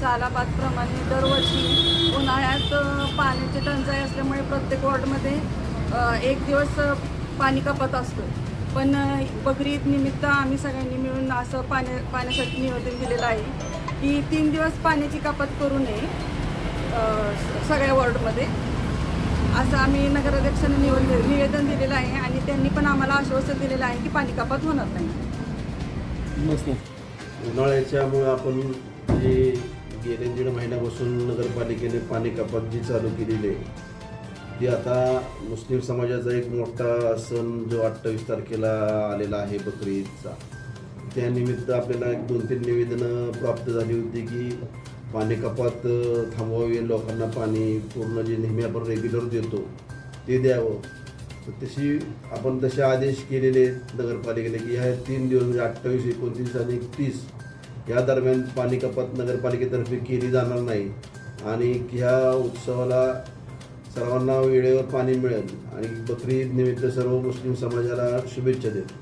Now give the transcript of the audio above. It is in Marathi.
सालाबादप्रमाणे दरवर्षी उन्हाळ्यात पाण्याची टंचाई असल्यामुळे प्रत्येक वॉर्डमध्ये एक दिवस पाणी कपात असतो. पण बकरी ईद निमित्त आम्ही सगळ्यांनी मिळून असं पाण्यासाठी निवेदन दिलेलं आहे की 3 दिवस पाण्याची कपात करू नये सगळ्या वॉर्डमध्ये, असं आम्ही नगराध्यक्षांना निवेदन दिलेलं आहे आणि त्यांनी पण आम्हाला आश्वासन दिलेलं आहे की पाणी कपात होणार नाही. उन्हाळ्याच्यामुळे आपण जे गेले 1.5 महिन्यापासून नगरपालिकेने पाणी कपात जी चालू केलेली आहे ती आता मुस्लिम समाजाचा एक मोठा सण जो 28 तारखेला आलेला आहे बकरी ईदचा, त्यानिमित्त आपल्याला 2-3 निवेदनं प्राप्त झाली होती की पाणी कपात थांबवावी, लोकांना पाणी पूर्ण जे नेहमी आपण रेग्युलर देतो ते द्यावं. तर तसे आदेश केलेले आहेत नगरपालिकेने की ह्या 3 दिवस म्हणजे 28, 29 आणि 31 या दरम्यान पाणी कपात नगरपालिकेतर्फे केली जाणार नाही आणि ह्या उत्सवाला सर्वांना वेळेवर पाणी मिळेल आणि बकरी ईद निमित्त सर्व मुस्लिम समाजाला शुभेच्छा देतो.